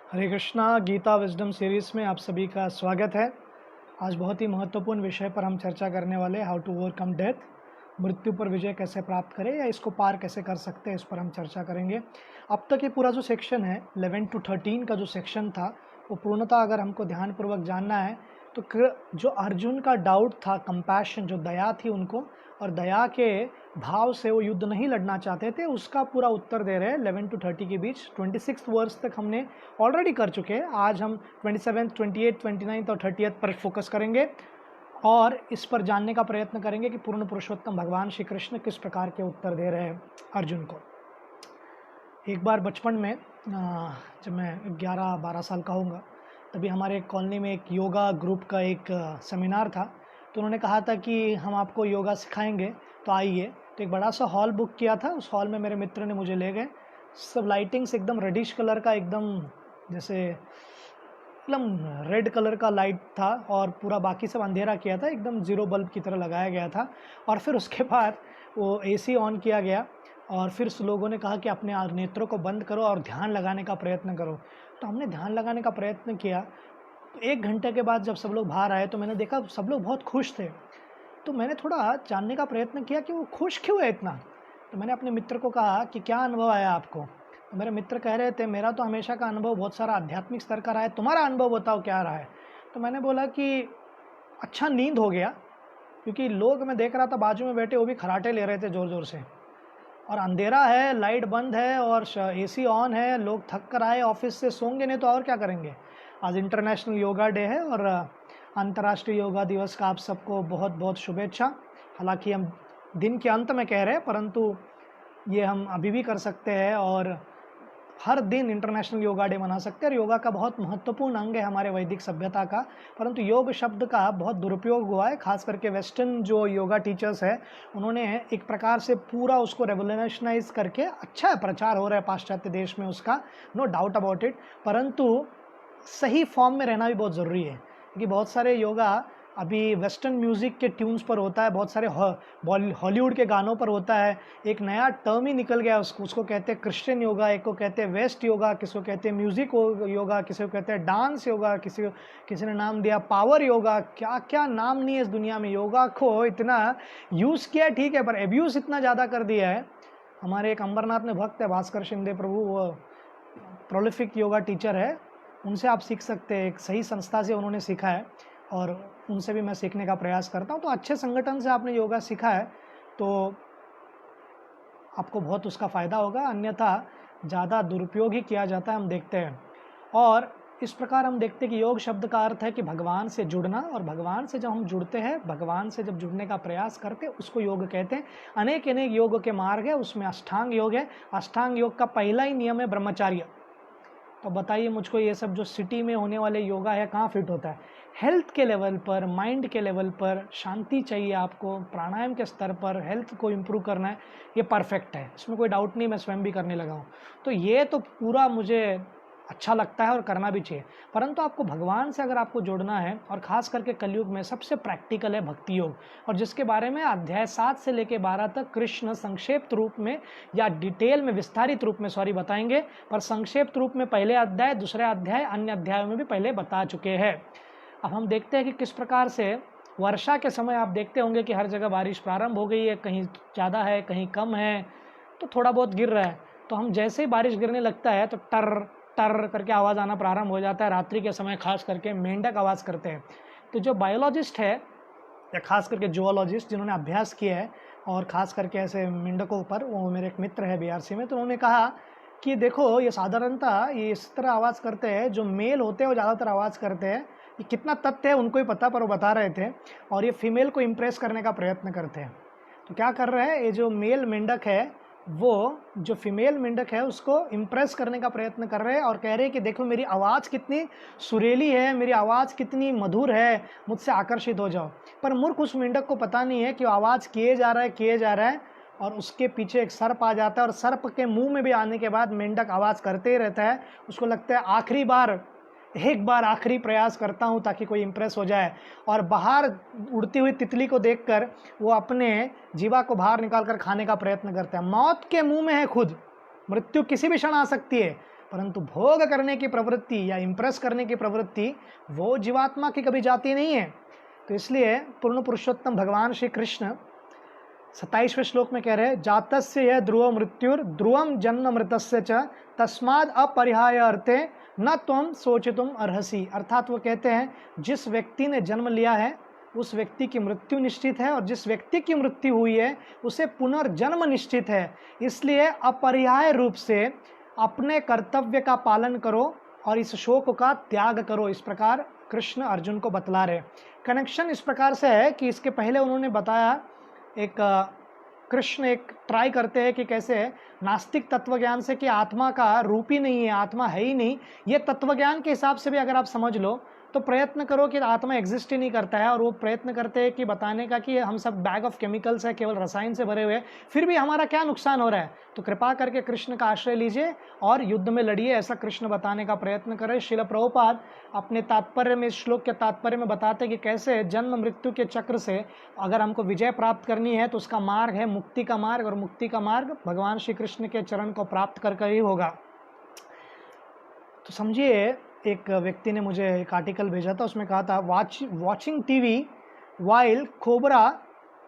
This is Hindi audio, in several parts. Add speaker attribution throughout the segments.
Speaker 1: हरे कृष्णा गीता विजडम सीरीज़ में आप सभी का स्वागत है। आज बहुत ही महत्वपूर्ण विषय पर हम चर्चा करने वाले हाउ टू ओवरकम डेथ, मृत्यु पर विजय कैसे प्राप्त करें या इसको पार कैसे कर सकते हैं, इस पर हम चर्चा करेंगे। अब तक ये पूरा जो सेक्शन है 11 to 13 का जो सेक्शन था वो पूर्णतः अगर हमको ध्यानपूर्वक जानना है तो जो अर्जुन का डाउट था, कंपैशन, जो दया थी उनको, और दया के भाव से वो युद्ध नहीं लड़ना चाहते थे, उसका पूरा उत्तर दे रहे हैं 11 to 30 के बीच। 26 वर्ष तक हमने ऑलरेडी कर चुके हैं। आज हम 27, 28, 29 और 30 पर फोकस करेंगे और इस पर जानने का प्रयत्न करेंगे कि पूर्ण पुरुषोत्तम भगवान श्री कृष्ण किस प्रकार के उत्तर दे रहे हैं अर्जुन को। एक बार बचपन में जब मैं 11-12 साल का होऊंगा, तभी हमारे एक कॉलोनी में एक योगा ग्रुप का एक सेमिनार था। तो उन्होंने कहा था कि हम आपको योगा सिखाएंगे, तो आइए। तो एक बड़ा सा हॉल बुक किया था। उस हॉल में मेरे मित्र ने मुझे ले गए। सब लाइटिंग्स एकदम रेडिश कलर का, एकदम जैसे एकदम रेड कलर का लाइट था और पूरा बाकी सब अंधेरा किया था, एकदम ज़ीरो बल्ब की तरह लगाया गया था। और फिर उसके बाद वो एसी ऑन किया गया और फिर लोगों ने कहा कि अपने नेत्रों को बंद करो और ध्यान लगाने का प्रयत्न करो। तो हमने ध्यान लगाने का प्रयत्न किया। तो 1 घंटे के बाद जब सब लोग बाहर आए तो मैंने देखा सब लोग बहुत खुश थे। तो मैंने थोड़ा जानने का प्रयत्न किया कि वो खुश क्यों है इतना। तो मैंने अपने मित्र को कहा कि क्या अनुभव आया आपको। तो मेरे मित्र कह रहे थे मेरा तो हमेशा का अनुभव बहुत सारा आध्यात्मिक स्तर का रहा है, तुम्हारा अनुभव बताओ क्या रहा है। तो मैंने बोला कि अच्छा नींद हो गया, क्योंकि लोग मैं देख रहा था बाजू में बैठे वो भी खराटे ले रहे थे ज़ोर ज़ोर से, और अंधेरा है, लाइट बंद है और एसी ऑन है। लोग थक कर आए ऑफिस से, सोंगे नहीं तो और क्या करेंगे। आज इंटरनेशनल योगा डे है और अंतर्राष्ट्रीय योगा दिवस का आप सबको बहुत बहुत शुभेच्छा। हालांकि हम दिन के अंत में कह रहे हैं, परंतु ये हम अभी भी कर सकते हैं और हर दिन इंटरनेशनल योगा डे मना सकते हैं। और योगा का बहुत महत्वपूर्ण अंग है हमारे वैदिक सभ्यता का, परंतु योग शब्द का बहुत दुरुपयोग हुआ है। खास करके वेस्टर्न जो योगा टीचर्स है उन्होंने एक प्रकार से पूरा उसको रेवोल्यूशनाइज करके, अच्छा प्रचार हो रहा है पाश्चात्य देश में उसका, नो डाउट अबाउट इट, परंतु सही फॉर्म में रहना भी बहुत ज़रूरी है। क्योंकि बहुत सारे योगा अभी वेस्टर्न म्यूज़िक के ट्यून्स पर होता है, बहुत सारे हॉलीवुड के गानों पर होता है। एक नया टर्म ही निकल गया, उसको कहते हैं क्रिश्चियन योगा, एक को कहते हैं वेस्ट योगा, किसी को कहते हैं म्यूज़िक योगा, किसी को कहते हैं डांस योगा, किसी ने नाम दिया पावर योगा। क्या क्या नाम नहीं है इस दुनिया में। योगा को इतना यूज़ किया ठीक है, पर एब्यूज़ इतना ज़्यादा कर दिया है। हमारे एक अंबरनाथ में भक्त है भास्कर शिंदे प्रभु, वो प्रोलिफिक योगा टीचर है, उनसे आप सीख सकते हैं। एक सही संस्था से उन्होंने सीखा है और उनसे भी मैं सीखने का प्रयास करता हूँ। तो अच्छे संगठन से आपने योगा सीखा है तो आपको बहुत उसका फ़ायदा होगा, अन्यथा ज़्यादा दुरुपयोग ही किया जाता है, हम देखते हैं। और इस प्रकार हम देखते हैं कि योग शब्द का अर्थ है कि भगवान से जुड़ना, और भगवान से जब हम जुड़ते हैं, भगवान से जब जुड़ने का प्रयास करते हैं, उसको योग कहते हैं। अनेक अनेक योग के मार्ग है, उसमें अष्टांग योग है। अष्टांग योग का पहला ही नियम है ब्रह्मचार्य। तो बताइए मुझको, ये सब जो सिटी में होने वाले योगा है कहाँ फिट होता है। हेल्थ के लेवल पर, माइंड के लेवल पर शांति चाहिए आपको, प्राणायाम के स्तर पर हेल्थ को इम्प्रूव करना है, ये परफेक्ट है, इसमें कोई डाउट नहीं। मैं स्वयं भी करने लगा हूँ, तो ये तो पूरा मुझे अच्छा लगता है और करना भी चाहिए। परंतु आपको भगवान से अगर आपको जोड़ना है, और ख़ास करके कलयुग में सबसे प्रैक्टिकल है भक्ति योग, और जिसके बारे में अध्याय 7 से लेकर 12 तक कृष्ण संक्षेप्त रूप में या डिटेल में, विस्तारित रूप में बताएंगे। पर संक्षेप्त रूप में पहले अध्याय, दूसरे अध्याय, अन्य अध्यायों में भी पहले बता चुके हैं। अब हम देखते हैं कि किस प्रकार से वर्षा के समय आप देखते होंगे कि हर जगह बारिश प्रारंभ हो गई है, कहीं ज़्यादा है कहीं कम है, तो थोड़ा बहुत गिर रहा है। तो हम जैसे ही बारिश गिरने लगता है तो टर टर करके आवाज़ आना प्रारंभ हो जाता है। रात्रि के समय खास करके मेंढक आवाज़ करते हैं। तो जो बायोलॉजिस्ट है या खास करके जूलॉजिस्ट जिन्होंने अभ्यास किया है, और ख़ास करके ऐसे मेंढकों पर, वो मेरे एक मित्र है बीआरसी में, तो उन्होंने कहा कि देखो ये साधारणतः ये इस तरह आवाज़ करते हैं, जो मेल होते हैं वो ज़्यादातर आवाज़ करते हैं। ये कितना तथ्य है उनको ही पता, पर वो बता रहे थे। और ये फीमेल को इम्प्रेस करने का प्रयत्न करते हैं। तो क्या कर रहे हैं, ये जो मेल मेंढक है वो जो फीमेल मेंढक है उसको इम्प्रेस करने का प्रयत्न कर रहे हैं, और कह रहे हैं कि देखो मेरी आवाज़ कितनी सुरीली है, मेरी आवाज़ कितनी मधुर है, मुझसे आकर्षित हो जाओ। पर मूर्ख उस मेंढक को पता नहीं है कि वो आवाज़ किए जा रहा है, और उसके पीछे एक सर्प आ जाता है, और सर्प के मुंह में भी आने के बाद मेंढक आवाज़ करते ही रहता है। उसको लगता है आखिरी बार, एक बार आखिरी प्रयास करता हूँ ताकि कोई इम्प्रेस हो जाए। और बाहर उड़ती हुई तितली को देखकर वो अपने जीवा को बाहर निकाल कर खाने का प्रयत्न करता है। मौत के मुंह में है खुद, मृत्यु किसी भी क्षण आ सकती है, परंतु भोग करने की प्रवृत्ति या इम्प्रेस करने की प्रवृत्ति वो जीवात्मा की कभी जाती नहीं है। तो इसलिए पूर्ण पुरुषोत्तम भगवान श्री कृष्ण 27वें श्लोक में कह रहे हैं, जातस्य यह ध्रुव मृत्युर ध्रुवम जन्म मृतस्य च तस्माद अपरिहाय अर्थे न त्वम सोचितुम अर्हसी। अर्थात वो कहते हैं जिस व्यक्ति ने जन्म लिया है उस व्यक्ति की मृत्यु निश्चित है, और जिस व्यक्ति की मृत्यु हुई है उसे पुनर्जन्म निश्चित है। इसलिए अपरिहाय रूप से अपने कर्तव्य का पालन करो और इस शोक का त्याग करो। इस प्रकार कृष्ण अर्जुन को बतला रहे। कनेक्शन इस प्रकार से है कि इसके पहले उन्होंने बताया, एक कृष्ण एक ट्राई करते हैं कि कैसे नास्तिक तत्वज्ञान से कि आत्मा का रूप ही नहीं है, आत्मा है ही नहीं, ये तत्वज्ञान के हिसाब से भी अगर आप समझ लो तो प्रयत्न करो कि आत्मा एग्जिस्ट ही नहीं करता है, और वो प्रयत्न करते हैं कि बताने का कि हम सब बैग ऑफ केमिकल्स है, केवल रसायन से भरे हुए, फिर भी हमारा क्या नुकसान हो रहा है। तो कृपा करके कृष्ण का आश्रय लीजिए और युद्ध में लड़िए, ऐसा कृष्ण बताने का प्रयत्न करें। श्रील प्रभुपाद अपने तात्पर्य में, इस श्लोक के तात्पर्य में बताते कि कैसे जन्म मृत्यु के चक्र से अगर हमको विजय प्राप्त करनी है तो उसका मार्ग है मुक्ति का मार्ग, और मुक्ति का मार्ग भगवान श्री कृष्ण के चरण को प्राप्त कर ही होगा। तो समझिए, एक व्यक्ति ने मुझे एक आर्टिकल भेजा था, उसमें कहा था watching TV while cobra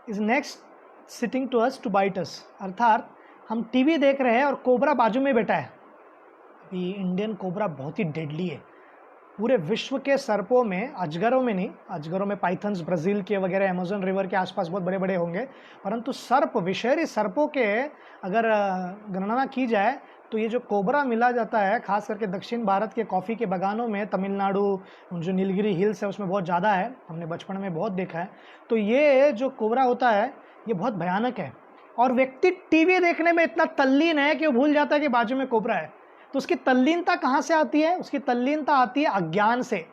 Speaker 1: is next sitting to us to bite us. अर्थात हम टीवी देख रहे हैं और कोबरा बाजू में बैठा है। अभी इंडियन कोबरा बहुत ही डेडली है। पूरे विश्व के सर्पों में, अजगरों में नहीं, अजगरों में पाइथन्स ब्राज़ील के वगैरह अमेज़न रिवर के आसपास बहुत बड़े बड़े होंगे, परंतु सर्प, विषैली सर्पों के अगर गणना की जाए तो ये जो कोबरा मिला जाता है खास करके दक्षिण भारत के कॉफ़ी के बागानों में, तमिलनाडु जो नीलगिरी हिल्स है उसमें बहुत ज़्यादा है, हमने बचपन में बहुत देखा है। तो ये जो कोबरा होता है ये बहुत भयानक है, और व्यक्ति टीवी देखने में इतना तल्लीन है कि वो भूल जाता है कि बाजू में कोबरा है। तो उसकी तल्लीनता कहाँ से आती है? उसकी तल्लीनता आती है अज्ञान से।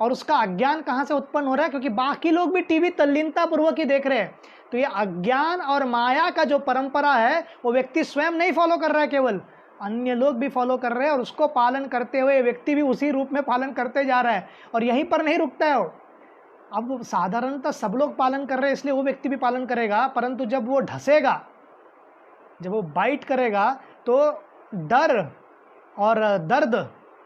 Speaker 1: और उसका अज्ञान कहाँ से उत्पन्न हो रहा है? क्योंकि बाकी लोग भी टीवी तल्लीनता पूर्वक ही देख रहे हैं। तो ये अज्ञान और माया का जो परंपरा है वो व्यक्ति स्वयं नहीं फॉलो कर रहा है, केवल अन्य लोग भी फॉलो कर रहे हैं, और उसको पालन करते हुए व्यक्ति भी उसी रूप में पालन करते जा रहा है, और यहीं पर नहीं रुकता है वो। अब साधारणतः सब लोग पालन कर रहे हैं इसलिए वो व्यक्ति भी पालन करेगा, परंतु जब वो ढसेगा, जब वो बाइट करेगा, तो डर और दर्द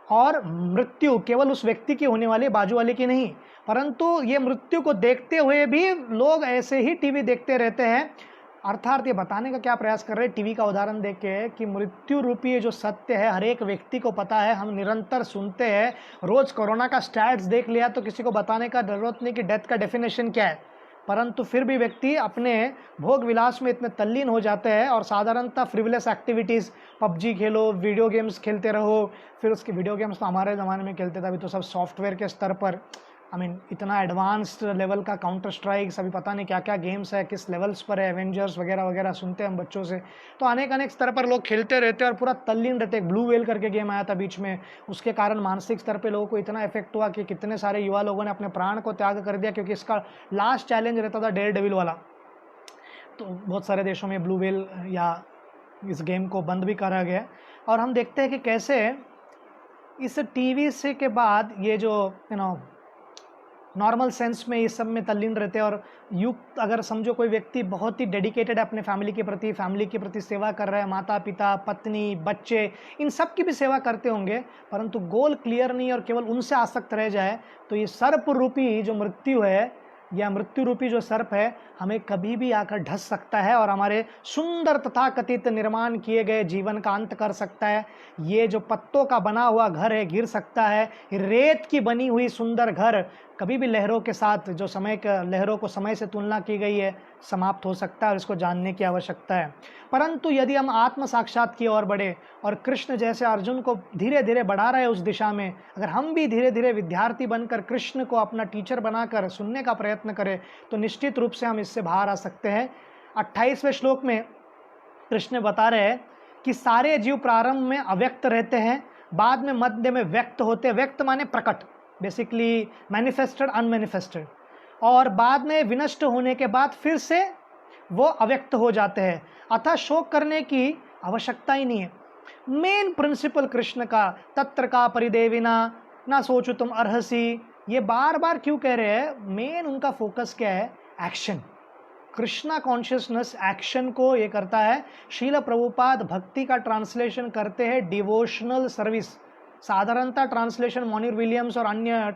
Speaker 1: और मृत्यु केवल उस व्यक्ति की होने वाली, बाजू वाले की नहीं। परंतु ये मृत्यु को देखते हुए भी लोग ऐसे ही टीवी देखते रहते हैं। अर्थात ये बताने का क्या प्रयास कर रहे हैं टीवी का उदाहरण देख के कि मृत्यु रूपी जो सत्य है हर एक व्यक्ति को पता है, हम निरंतर सुनते हैं। रोज कोरोना का स्टैट्स देख लिया तो किसी को बताने का जरूरत नहीं कि डेथ का डेफिनेशन क्या है, परंतु फिर भी व्यक्ति अपने भोग विलास में इतने तल्लीन हो जाते हैं, और साधारणतः फ्रिवलेस एक्टिविटीज़, पबजी खेलो, वीडियो गेम्स खेलते रहो। फिर उसके वीडियो गेम्स तो हमारे ज़माने में खेलते थे, अभी तो सब सॉफ्टवेयर के स्तर पर, इतना एडवांस्ड लेवल का काउंटर स्ट्राइक्स, अभी पता नहीं क्या क्या गेम्स है, किस लेवल्स पर है, एवेंजर्स वगैरह वगैरह सुनते हैं हम बच्चों से। तो अनेक स्तर पर लोग खेलते रहते हैं और पूरा तल्लीन रहते हैं। ब्लू वेल करके गेम आया था बीच में, उसके कारण मानसिक स्तर पे लोगों को इतना इफेक्ट हुआ कि कितने सारे युवा लोगों ने अपने प्राण को त्याग कर दिया, क्योंकि इसका लास्ट चैलेंज रहता था डेयर डेविल वाला। तो बहुत सारे देशों में ब्लू वेल या इस गेम को बंद भी करा गया। और हम देखते हैं कि कैसे इस टीवी से के बाद ये जो नॉर्मल सेंस में इस सब में तल्लीन रहते हैं, और युक्त अगर समझो कोई व्यक्ति बहुत ही डेडिकेटेड है अपने फैमिली के प्रति सेवा कर रहा है, माता पिता, पत्नी, बच्चे, इन सब की भी सेवा करते होंगे, परंतु गोल क्लियर नहीं और केवल उनसे आसक्त रह जाए, तो ये सर्प रूपी जो मृत्यु है या मृत्यु रूपी जो सर्प है हमें कभी भी आकर ढस सकता है और हमारे सुंदर तथाकथित निर्माण किए गए जीवन का अंत कर सकता है। ये जो पत्तों का बना हुआ घर है गिर सकता है। रेत की बनी हुई सुंदर घर कभी भी लहरों के साथ, जो लहरों को समय से तुलना की गई है, समाप्त हो सकता है, और इसको जानने की आवश्यकता है। परंतु यदि हम आत्म साक्षात की ओर बढ़े और कृष्ण जैसे अर्जुन को धीरे धीरे बढ़ा रहे उस दिशा में, अगर हम भी धीरे धीरे विद्यार्थी बनकर कृष्ण को अपना टीचर बनाकर सुनने का प्रयत्न करें, तो निश्चित रूप से हम इससे बाहर आ सकते हैं। 28वें श्लोक में कृष्ण बता रहे हैं कि सारे जीव प्रारंभ में अव्यक्त रहते हैं, बाद में मध्य में व्यक्त होते हैं। व्यक्त माने प्रकट, बेसिकली मैनिफेस्टेड, अनमैनिफेस्टेड, और बाद में विनष्ट होने के बाद फिर से वो अव्यक्त हो जाते हैं। अतः शोक करने की आवश्यकता ही नहीं है। मेन प्रिंसिपल कृष्ण का तत्र का परिदेविना ना सोचो तुम अर्हसी, ये बार बार क्यों कह रहे हैं? मेन उनका फोकस क्या है? एक्शन। कृष्णा कॉन्शियसनेस एक्शन को ये करता है। श्रील प्रभुपाद भक्ति का ट्रांसलेशन करते हैं डिवोशनल सर्विस। साधारणतः ट्रांसलेशन मॉनिर विलियम्स और अन्य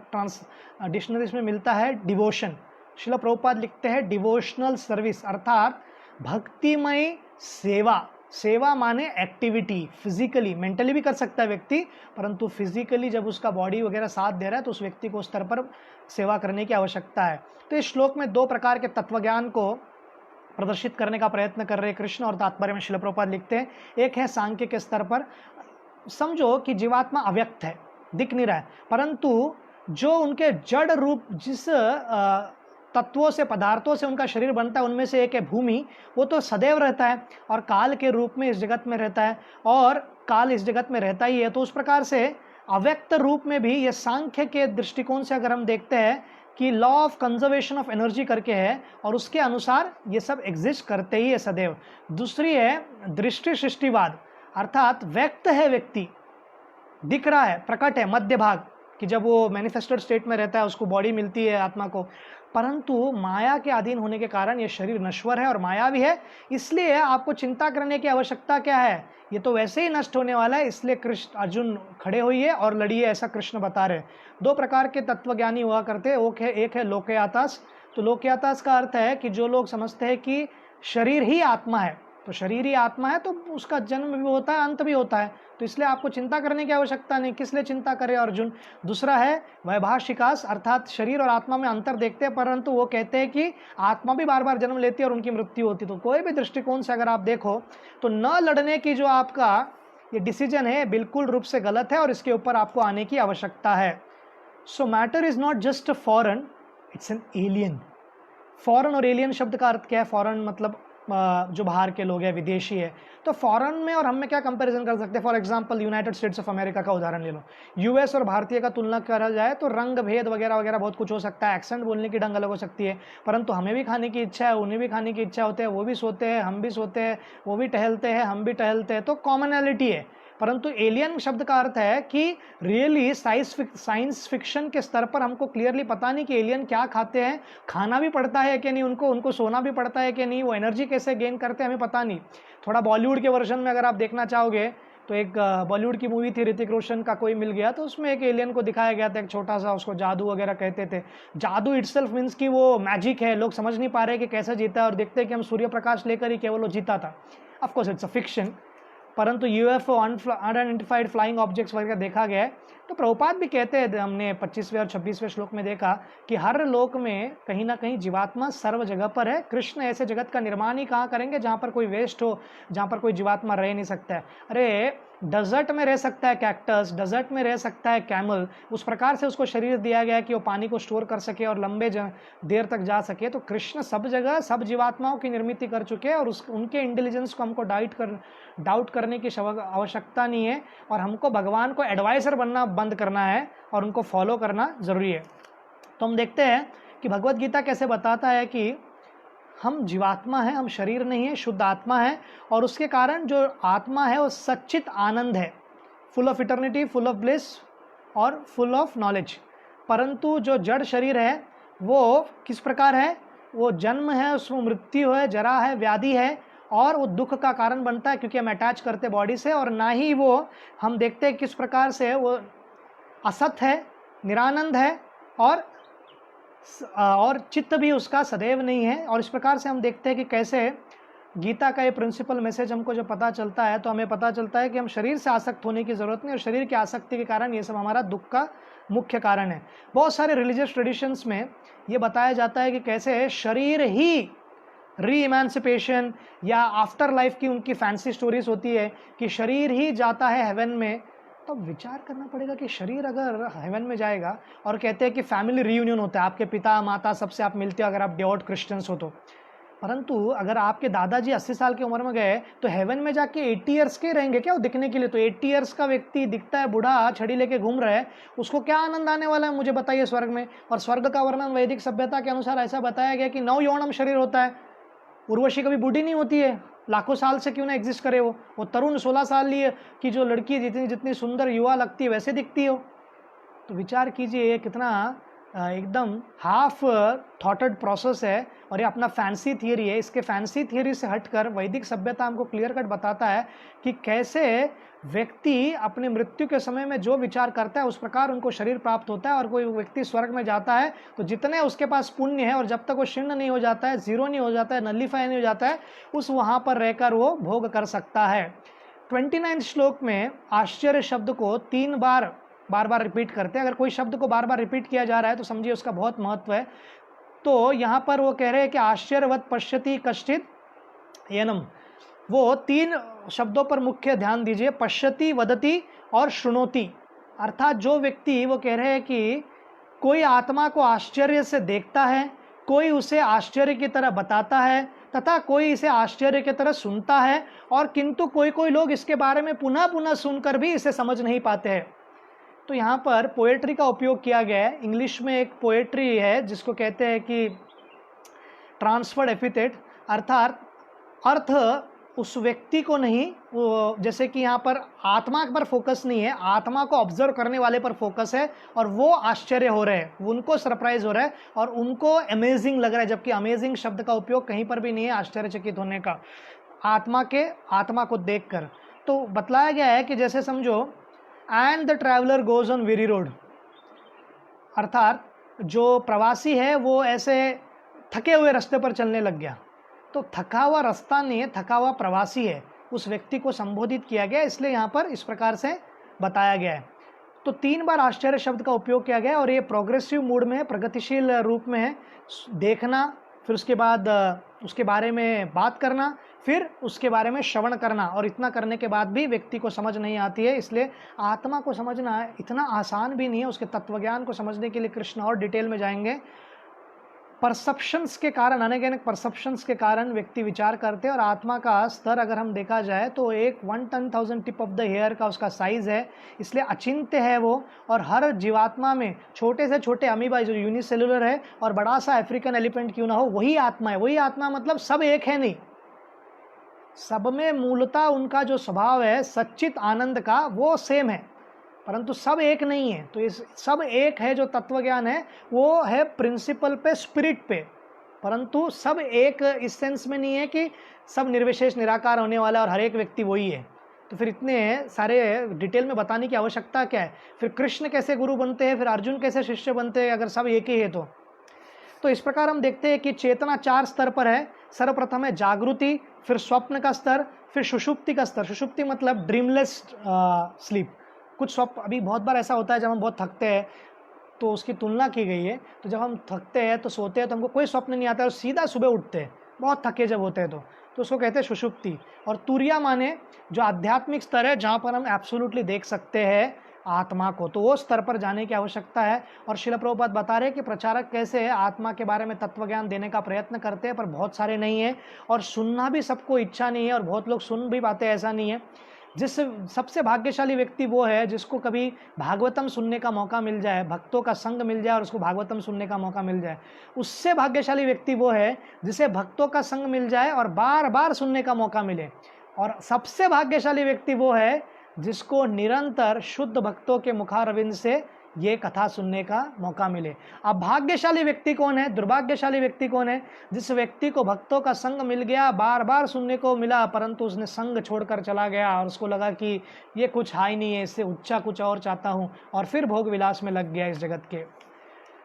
Speaker 1: डिक्शनरीज में मिलता है डिवोशन। श्रील प्रभुपाद लिखते हैं डिवोशनल सर्विस, अर्थात भक्तिमय सेवा। सेवा माने एक्टिविटी, फिजिकली, मेंटली भी कर सकता है व्यक्ति, परंतु फिजिकली जब उसका बॉडी वगैरह साथ दे रहा है तो उस व्यक्ति को उस स्तर पर सेवा करने की आवश्यकता है। तो इस श्लोक में दो प्रकार के तत्वज्ञान को प्रदर्शित करने का प्रयत्न कर रहे कृष्ण, और तात्पर्य में श्रील प्रभुपाद लिखते हैं। एक है सांख्य के स्तर पर, समझो कि जीवात्मा अव्यक्त है, दिख नहीं रहा है, परंतु जो उनके जड़ रूप जिस तत्वों से, पदार्थों से उनका शरीर बनता है, उनमें से एक है भूमि, वो तो सदैव रहता है और काल के रूप में इस जगत में रहता है, और काल इस जगत में रहता ही है। तो उस प्रकार से अव्यक्त रूप में भी ये सांख्य के दृष्टिकोण से अगर हम देखते हैं कि law of conservation of energy करके है, और उसके अनुसार ये सब एग्जिस्ट करते ही है सदैव। दूसरी है दृष्टि सृष्टिवाद, अर्थात व्यक्त है व्यक्ति, दिख रहा है, प्रकट है, मध्य भाग, कि जब वो मैनिफेस्टेड स्टेट में रहता है उसको बॉडी मिलती है आत्मा को, परंतु माया के अधीन होने के कारण ये शरीर नश्वर है और मायावी है। इसलिए आपको चिंता करने की आवश्यकता क्या है, ये तो वैसे ही नष्ट होने वाला है। इसलिए कृष्ण अर्जुन खड़े होइए और लड़िए, ऐसा कृष्ण बता रहे। दो प्रकार के तत्वज्ञानी हुआ करते हैं, एक है लोकयातास। तो लोकयातास का अर्थ है कि जो लोग समझते हैं कि शरीर ही आत्मा है, तो शरीर ही आत्मा है तो उसका जन्म भी होता है, अंत भी होता है, तो इसलिए आपको चिंता करने की आवश्यकता नहीं, किस लिए चिंता करे अर्जुन। दूसरा है वैभाषिकास, अर्थात शरीर और आत्मा में अंतर देखते हैं, परंतु वो कहते हैं कि आत्मा भी बार बार जन्म लेती है और उनकी मृत्यु होती है। तो कोई भी दृष्टिकोण से अगर आप देखो तो न लड़ने की जो आपका ये डिसीजन है बिल्कुल रूप से गलत है, और इसके ऊपर आपको आने की आवश्यकता है। सो matter is not just foreign, it's an alien. Foreign और एलियन शब्द का अर्थ क्या है? फॉरेन मतलब जो बाहर के लोग हैं, विदेशी है। तो फॉरेन में और हम में क्या कंपैरिजन कर सकते हैं? For example United states of America का उदाहरण ले लो। यूएस और भारतीय का तुलना करा जाए तो रंग भेद वगैरह वगैरह बहुत कुछ हो सकता है, एक्सेंट बोलने की ढंग अलग हो सकती है, परंतु हमें भी खाने की इच्छा है, उन्हें भी खाने की इच्छा होती है, वो भी सोते हैं, हम भी सोते हैं, वो भी टहलते हैं, हम भी टहलते हैं, तो कॉमनैलिटी है। परंतु एलियन शब्द का अर्थ है कि रियली साइंस फिक्शन के स्तर पर हमको क्लियरली पता नहीं कि एलियन क्या खाते हैं, खाना भी पड़ता है कि नहीं, उनको सोना भी पड़ता है कि नहीं, वो एनर्जी कैसे गेन करते हैं हमें पता नहीं। थोड़ा बॉलीवुड के वर्जन में अगर आप देखना चाहोगे तो एक बॉलीवुड की मूवी थी ऋतिक रोशन का कोई मिल गया, तो उसमें एक एलियन को दिखाया गया था, एक छोटा सा, उसको जादू वगैरह कहते थे। जादू इटसेल्फ मीन्स कि वो मैजिक है, लोग समझ नहीं पा रहे कि कैसे जीता है, और देखते हैं कि हम सूर्य प्रकाश लेकर ही केवल वो जीता था। ऑफकोर्स इट्स अ फिक्शन, परंतु यूएफओ अनआइडेंटिफाइड फ्लाइंग ऑब्जेक्ट्स वगैरह देखा गया है। तो प्रभुपाद भी कहते हैं, हमने 25वें और 26वें श्लोक में देखा कि हर लोक में कहीं ना कहीं जीवात्मा सर्व जगह पर है। कृष्ण ऐसे जगत का निर्माण ही कहाँ करेंगे जहाँ पर कोई वेस्ट हो, जहाँ पर कोई जीवात्मा रह नहीं सकता है। अरे डेजर्ट में रह सकता है कैक्टस, डेजर्ट में रह सकता है कैमल, उस प्रकार से उसको शरीर दिया गया है कि वो पानी को स्टोर कर सके और लंबे देर तक जा सके। तो कृष्ण सब जगह सब जीवात्माओं की निर्मित कर चुके हैं, और उनके इंटेलिजेंस को हमको डाउट करने की आवश्यकता नहीं है, और हमको भगवान को एडवाइजर बनना बंद करना है और उनको फॉलो करना जरूरी है। तो हम देखते हैं कि भगवत गीता कैसे बताता है कि हम जीवात्मा है, हम शरीर नहीं है, शुद्ध आत्मा है, और उसके कारण जो आत्मा है वो सच्चित आनंद है, full of eternity, full of bliss और फुल ऑफ नॉलेज। परंतु जो जड़ शरीर है वो किस प्रकार है? वो जन्म है, उसमें मृत्यु है, जरा है, व्याधि है, और वो दुख का कारण बनता है क्योंकि हम अटैच करते बॉडी से, और ना ही वो हम देखते हैं किस प्रकार से वो असत है, निरानंद है, और चित्त भी उसका सदैव नहीं है। और इस प्रकार से हम देखते हैं कि कैसे गीता का ये प्रिंसिपल मैसेज हमको जब पता चलता है तो हमें पता चलता है कि हम शरीर से आसक्त होने की ज़रूरत नहीं, और शरीर की आसक्ति के कारण ये सब हमारा दुख का मुख्य कारण है। बहुत सारे रिलीजियस ट्रेडिशंस में ये बताया जाता है कि कैसे शरीर ही री इमेंसिपेशन या आफ्टर लाइफ की उनकी फैंसी स्टोरीज होती है कि शरीर ही जाता है हेवन में। तो विचार करना पड़ेगा कि शरीर अगर हेवन में जाएगा, और कहते हैं कि फैमिली रीयूनियन होता है, आपके पिता माता सबसे आप मिलते हो अगर आप डिवोट क्रिश्चियंस हो तो, परंतु अगर आपके दादाजी 80 साल की उम्र में गए तो हेवन में जाके 80 ईयर्स के रहेंगे क्या वो दिखने के लिए? तो 80 ईयर्स का व्यक्ति दिखता है बूढ़ा, छड़ी लेके घूम रहा है, उसको क्या आनंद आने वाला है मुझे बताइए स्वर्ग में? और स्वर्ग का वर्णन वैदिक सभ्यता के अनुसार ऐसा बताया गया कि 9 यौनम शरीर होता है। उर्वशी कभी बूढ़ी नहीं होती है, लाखों साल से क्यों ना एग्जिस्ट करे, वो तरुण 16 साल की जो लड़की जितनी सुंदर युवा लगती है वैसे दिखती हो। तो विचार कीजिए कितना एकदम हाफ थॉटेड प्रोसेस है और ये अपना फैंसी थियरी है। इसके फैंसी थियरी से हटकर वैदिक सभ्यता हमको क्लियर कट बताता है कि कैसे व्यक्ति अपने मृत्यु के समय में जो विचार करता है उस प्रकार उनको शरीर प्राप्त होता है। और कोई व्यक्ति स्वर्ग में जाता है तो जितने उसके पास पुण्य है और जब तक वो क्षीण नहीं हो जाता है, जीरो नहीं हो जाता है, नलिफाई नहीं हो जाता है, उस वहाँ पर रहकर वो भोग कर सकता है। 29 श्लोक में आश्चर्य शब्द को 3 बार बार रिपीट करते हैं। अगर कोई शब्द को बार बार रिपीट किया जा रहा है तो समझिए उसका बहुत महत्व है। तो यहाँ पर वो कह रहे हैं कि आश्चर्यवत पश्यति कश्चित एनम, वो 3 शब्दों पर मुख्य ध्यान दीजिए, पश्यति, वदति और शृणोति। अर्थात जो व्यक्ति, वो कह रहे हैं कि कोई आत्मा को आश्चर्य से देखता है, कोई उसे आश्चर्य की तरह बताता है तथा कोई इसे आश्चर्य की तरह सुनता है, और किंतु कोई कोई लोग इसके बारे में पुनः पुनः सुनकर भी इसे समझ नहीं पाते हैं। तो यहाँ पर पोएट्री का उपयोग किया गया है। इंग्लिश में एक पोएट्री है जिसको कहते हैं कि ट्रांसफर्ड एपिथेट, अर्थात अर्थ उस व्यक्ति को नहीं, वो जैसे कि यहाँ पर आत्मा पर फोकस नहीं है, आत्मा को ऑब्जर्व करने वाले पर फोकस है और वो आश्चर्य हो रहे हैं, उनको सरप्राइज हो रहा है और उनको अमेजिंग लग रहा है, जबकि अमेजिंग शब्द का उपयोग कहीं पर भी नहीं है आश्चर्यचकित होने का, आत्मा को देखकर। तो बतलाया गया है कि जैसे समझो, and the traveller goes on very road, अर्थात जो प्रवासी है वो ऐसे थके हुए रास्ते पर चलने लग गया। तो थका हुआ रास्ता नहीं है, थका हुआ प्रवासी है, उस व्यक्ति को संबोधित किया गया, इसलिए यहाँ पर इस प्रकार से बताया गया है। तो 3 बार आश्चर्य शब्द का उपयोग किया गया और ये प्रोग्रेसिव मूड में है, प्रगतिशील रूप में है। देखना, फिर उसके बाद उसके बारे में बात करना, फिर उसके बारे में श्रवण करना, और इतना करने के बाद भी व्यक्ति को समझ नहीं आती है। इसलिए आत्मा को समझना इतना आसान भी नहीं है। उसके तत्वज्ञान को समझने के लिए कृष्ण और डिटेल में जाएंगे। परसेप्शंस के कारण, अनेक परसेप्शंस के कारण व्यक्ति विचार करते हैं, और आत्मा का स्तर अगर हम देखा जाए तो एक 1/10,000 टिप ऑफ द हेयर का उसका साइज़ है, इसलिए अचिंत्य है वो। और हर जीवात्मा में छोटे से छोटे अमीबा जो यूनिसेलुलर है और बड़ा सा अफ्रीकन एलिफेंट क्यों ना हो, वही आत्मा है। वही आत्मा मतलब सब एक है नहीं, सब में मूलतः उनका जो स्वभाव है सच्चित आनंद का वो सेम है, परंतु सब एक नहीं है। तो इस सब एक है, जो तत्वज्ञान है वो है प्रिंसिपल पे, स्पिरिट पे, परंतु सब एक इस सेंस में नहीं है कि सब निर्विशेष निराकार होने वाला और हर एक व्यक्ति वही है। तो फिर इतने सारे डिटेल में बताने की आवश्यकता क्या है? फिर कृष्ण कैसे गुरु बनते हैं, फिर अर्जुन कैसे शिष्य बनते हैं, अगर सब एक ही है तो इस प्रकार हम देखते हैं कि चेतना 4 स्तर पर है। सर्वप्रथम है जागृति, फिर स्वप्न का स्तर, फिर सुषुप्ति का स्तर। सुषुप्ति मतलब ड्रीमलेस स्लीप। कुछ स्वप्न, अभी बहुत बार ऐसा होता है जब हम बहुत थकते हैं, तो उसकी तुलना की गई है, तो जब हम थकते हैं तो सोते हैं तो हमको कोई स्वप्न नहीं आता है और सीधा सुबह उठते हैं, बहुत थके जब होते हैं तो उसको कहते हैं सुषुप्ति। और तुरिया माने जो आध्यात्मिक स्तर है, जहाँ पर हम एब्सोल्युटली देख सकते हैं आत्मा को, तो वो स्तर पर जाने की आवश्यकता है। और श्रील प्रभुपाद बता रहे हैं कि प्रचारक कैसे आत्मा के बारे में तत्वज्ञान देने का प्रयत्न करते हैं, पर बहुत सारे नहीं है, और सुनना भी सबको इच्छा नहीं है, और बहुत लोग सुन भी पाते हैं, ऐसा नहीं है। जिस सबसे भाग्यशाली व्यक्ति वो है जिसको कभी भागवतम सुनने का मौका मिल जाए, भक्तों का संग मिल जाए और उसको भागवतम सुनने का मौका मिल जाए। उससे भाग्यशाली व्यक्ति वो है जिसे भक्तों का संग मिल जाए और बार बार सुनने का मौका मिले। और सबसे भाग्यशाली व्यक्ति वो है जिसको निरंतर शुद्ध भक्तों के मुखारविंद से ये कथा सुनने का मौका मिले। अब भाग्यशाली व्यक्ति कौन है, दुर्भाग्यशाली व्यक्ति कौन है? जिस व्यक्ति को भक्तों का संग मिल गया, बार बार सुनने को मिला, परंतु उसने संग छोड़कर चला गया और उसको लगा कि ये कुछ हाई नहीं है, इससे ऊंचा कुछ और चाहता हूँ, और फिर भोग विलास में लग गया इस जगत के।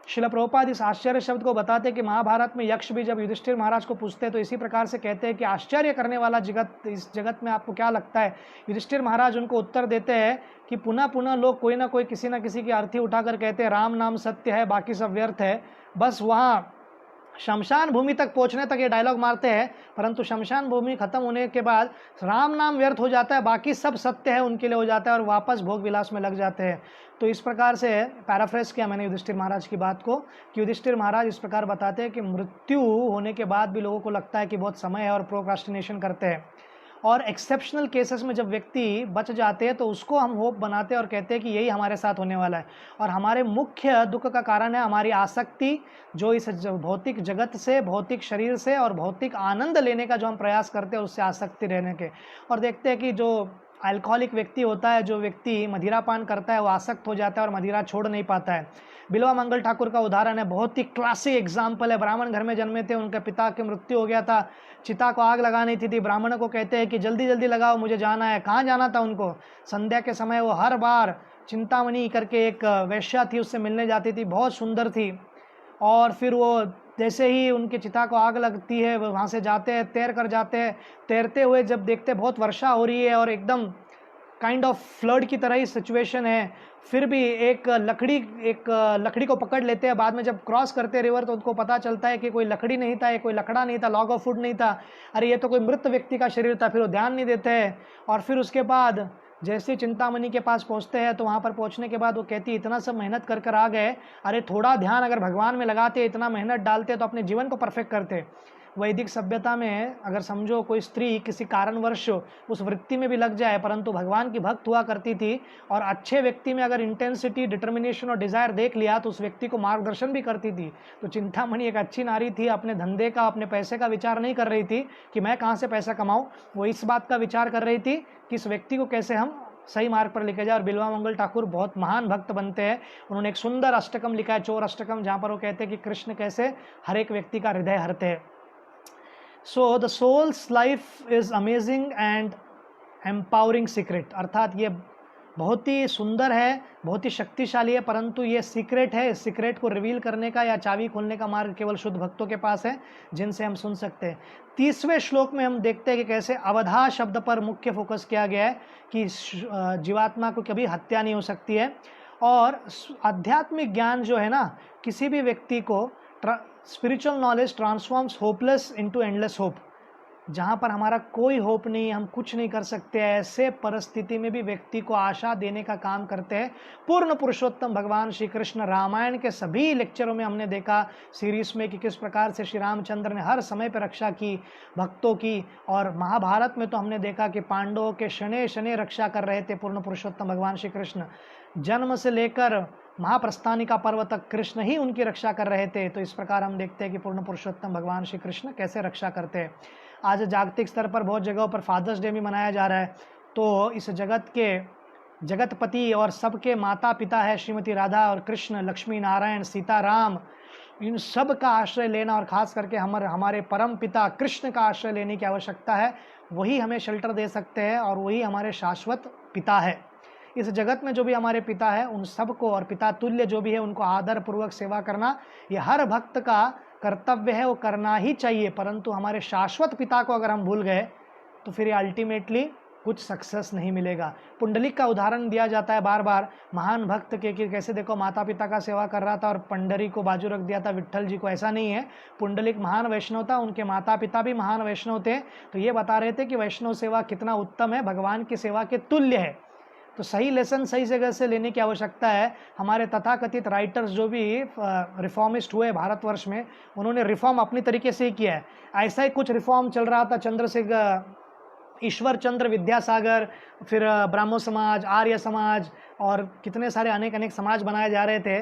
Speaker 1: श्रील प्रभुपाद इस आश्चर्य शब्द को बताते हैं कि महाभारत में यक्ष भी जब युधिष्ठिर महाराज को पूछते हैं तो इसी प्रकार से कहते हैं कि आश्चर्य करने वाला जगत, इस जगत में आपको क्या लगता है? युधिष्ठिर महाराज उनको उत्तर देते हैं कि पुनः पुनः लोग कोई ना कोई किसी न किसी की अर्थी उठाकर कहते हैं राम नाम सत्य है, बाकी सब व्यर्थ है। बस वहाँ शमशान भूमि तक पहुँचने तक ये डायलॉग मारते हैं, परंतु शमशान भूमि खत्म होने के बाद राम नाम व्यर्थ हो जाता है, बाकी सब सत्य है उनके लिए हो जाता है, और वापस भोग विलास में लग जाते हैं। तो इस प्रकार से पैराफ्रेज किया मैंने युधिष्ठिर महाराज की बात को, कि युधिष्ठिर महाराज इस प्रकार बताते हैं कि मृत्यु होने के बाद भी लोगों को लगता है कि बहुत समय है और प्रोक्रास्टिनेशन करते हैं। और एक्सेप्शनल केसेस में जब व्यक्ति बच जाते हैं तो उसको हम होप बनाते हैं और कहते हैं कि यही हमारे साथ होने वाला है। और हमारे मुख्य दुख का कारण है हमारी आसक्ति, जो इस भौतिक जगत से, भौतिक शरीर से और भौतिक आनंद लेने का जो हम प्रयास करते हैं, उससे आसक्ति रहने के। और देखते हैं कि जो अल्कोहलिक व्यक्ति होता है, जो व्यक्ति मदिरा पान करता है, वो आसक्त हो जाता है और मदिरा छोड़ नहीं पाता है। बिल्वा मंगल ठाकुर का उदाहरण है, बहुत ही क्लासिक एग्जाम्पल है। ब्राह्मण घर में जन्मे थे, उनके पिता की मृत्यु हो गया था, चिता को आग लगानी थी। ब्राह्मण को कहते हैं कि जल्दी जल्दी लगाओ, मुझे जाना है। कहाँ जाना था उनको? संध्या के समय वो हर बार चिंतामणि करके एक वैश्या थी, उससे मिलने जाती थी, बहुत सुंदर थी। और फिर वो जैसे ही उनकी चिता को आग लगती है, वो वहाँ से जाते हैं, तैर कर जाते हैं। तैरते हुए जब देखते बहुत वर्षा हो रही है और एकदम काइंड ऑफ फ्लड की तरह ही सिचुएशन है, फिर भी एक लकड़ी को पकड़ लेते हैं। बाद में जब क्रॉस करते हैं रिवर, तो उनको पता चलता है कि कोई लकड़ी नहीं था, कोई लकड़ा नहीं था, लॉग ऑफ वुड नहीं था, अरे ये तो कोई मृत व्यक्ति का शरीर था। फिर वो ध्यान नहीं देते हैं। और फिर उसके बाद जैसे चिंतामणि के पास पहुंचते हैं, तो वहाँ पर पहुंचने के बाद वो कहती, इतना सब मेहनत कर कर आ गए, अरे थोड़ा ध्यान अगर भगवान में लगाते, इतना मेहनत डालते, तो अपने जीवन को परफेक्ट करते। वैदिक सभ्यता में अगर समझो कोई स्त्री किसी कारणवश उस वृत्ति में भी लग जाए, परंतु भगवान की भक्त हुआ करती थी, और अच्छे व्यक्ति में अगर इंटेंसिटी, डिटर्मिनेशन और डिजायर देख लिया, तो उस व्यक्ति को मार्गदर्शन भी करती थी। तो चिंतामणि एक अच्छी नारी थी, अपने धंधे का, अपने पैसे का विचार नहीं कर रही थी कि मैं कहाँ से पैसा कमाऊँ, वो इस बात का विचार कर रही थी कि इस व्यक्ति को कैसे हम सही मार्ग पर लेके जाए। और बिल्वा मंगल ठाकुर बहुत महान भक्त बनते हैं। उन्होंने एक सुंदर अष्टकम लिखा है, चोर अष्टकम, जहाँ पर वो कहते हैं कि कृष्ण कैसे हर एक व्यक्ति का हृदय हरते हैं। So the soul's life is amazing and empowering secret, अर्थात ये बहुत ही सुंदर है, बहुत ही शक्तिशाली है, परंतु ये सीक्रेट है। इस सीक्रेट को रिवील करने का या चाबी खोलने का मार्ग केवल शुद्ध भक्तों के पास है, जिनसे हम सुन सकते हैं। 30वें श्लोक में हम देखते हैं कि कैसे अवधा शब्द पर मुख्य फोकस किया गया है कि जीवात्मा को कभी हत्या नहीं हो सकती है। और आध्यात्मिक ज्ञान जो है ना, किसी भी व्यक्ति को, spiritual knowledge transforms hopeless into endless hope. जहाँ पर हमारा कोई होप नहीं, हम कुछ नहीं कर सकते, ऐसे परिस्थिति में भी व्यक्ति को आशा देने का काम करते हैं पूर्ण पुरुषोत्तम भगवान श्री कृष्ण। रामायण के सभी लेक्चरों में हमने देखा सीरीज में कि किस प्रकार से श्री रामचंद्र ने हर समय पर रक्षा की भक्तों की, और महाभारत में तो हमने देखा कि पांडवों के शनै शनै रक्षा कर रहे थे पूर्ण पुरुषोत्तम भगवान श्री कृष्ण। जन्म से लेकर महाप्रस्थानिका पर्व तक कृष्ण ही उनकी रक्षा कर रहे थे। तो इस प्रकार हम देखते हैं कि पूर्ण पुरुषोत्तम भगवान श्री कृष्ण कैसे रक्षा करते हैं। आज जागतिक स्तर पर बहुत जगहों पर फादर्स डे भी मनाया जा रहा है। तो इस जगत के जगतपति और सबके माता पिता है श्रीमती राधा और कृष्ण, लक्ष्मी नारायण, सीता राम, इन सब का आश्रय लेना, और खास करके हमारे परम पिता कृष्ण का आश्रय लेने की आवश्यकता है। वही हमें शेल्टर दे सकते हैं और वही हमारे शाश्वत पिता है। इस जगत में जो भी हमारे पिता है, उन सबको, और पिता तुल्य जो भी है, उनको आदर पूर्वक सेवा करना ये हर भक्त का कर्तव्य है, वो करना ही चाहिए। परंतु हमारे शाश्वत पिता को अगर हम भूल गए, तो फिर ये अल्टीमेटली कुछ सक्सेस नहीं मिलेगा। पुंडलिक का उदाहरण दिया जाता है बार बार महान भक्त के, कि कैसे देखो माता पिता का सेवा कर रहा था और पंडरी को बाजू रख दिया था विट्ठल जी को। ऐसा नहीं है, पुंडलिक महान वैष्णव था, उनके माता पिता भी महान वैष्णव थे। तो ये बता रहे थे कि वैष्णव सेवा कितना उत्तम है, भगवान की सेवा के तुल्य है। तो सही लेसन सही जगह से लेने की आवश्यकता है। हमारे तथाकथित राइटर्स जो भी रिफॉर्मिस्ट हुए भारतवर्ष में, उन्होंने रिफॉर्म अपनी तरीके से ही किया है। ऐसा ही कुछ रिफॉर्म चल रहा था चंद्रशेखर, ईश्वर चंद्र विद्यासागर, फिर ब्राह्मो समाज, आर्य समाज, और कितने सारे अनेक समाज बनाए जा रहे थे।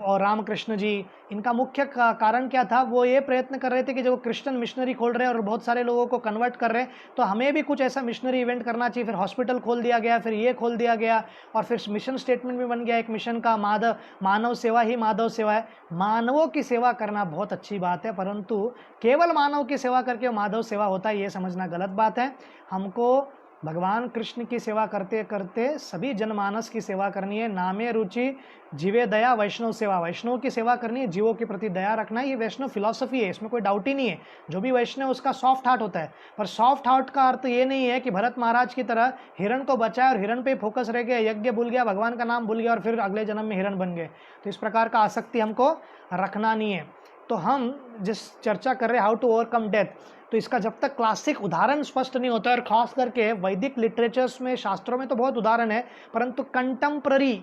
Speaker 1: और रामकृष्ण जी, इनका मुख्य कारण क्या था? वो ये प्रयत्न कर रहे थे कि जब वो क्रिश्चियन मिशनरी खोल रहे हैं और बहुत सारे लोगों को कन्वर्ट कर रहे हैं, तो हमें भी कुछ ऐसा मिशनरी इवेंट करना चाहिए। फिर हॉस्पिटल खोल दिया गया, फिर ये खोल दिया गया, और फिर मिशन स्टेटमेंट भी बन गया एक मिशन का, मानव सेवा ही माधव सेवा है। मानवों की सेवा करना बहुत अच्छी बात है, परंतु केवल मानव की सेवा करके माधव सेवा होता है, ये समझना गलत बात है। हमको भगवान कृष्ण की सेवा करते करते सभी जनमानस की सेवा करनी है। नामे रुचि जीवे दया, वैष्णव सेवा, वैष्णव की सेवा करनी है, जीवों के प्रति दया रखना है। ये वैष्णव फिलॉसफी है, इसमें कोई डाउट ही नहीं है। जो भी वैष्णव उसका सॉफ्ट हार्ट होता है, पर सॉफ्ट हार्ट का अर्थ ये नहीं है कि भरत महाराज की तरह हिरण को बचाया और हिरण पे फोकस रह गया, यज्ञ भूल गया, भगवान का नाम भूल गया और फिर अगले जन्म में हिरण बन गए। तो इस प्रकार का आसक्ति हमको रखना नहीं है। तो हम जिस चर्चा कर रहे हैं हाउ टू ओवरकम डेथ, तो इसका जब तक क्लासिक उदाहरण स्पष्ट नहीं होता है, और खास करके वैदिक लिटरेचर्स में, शास्त्रों में तो बहुत उदाहरण है, परंतु कंटेम्प्ररी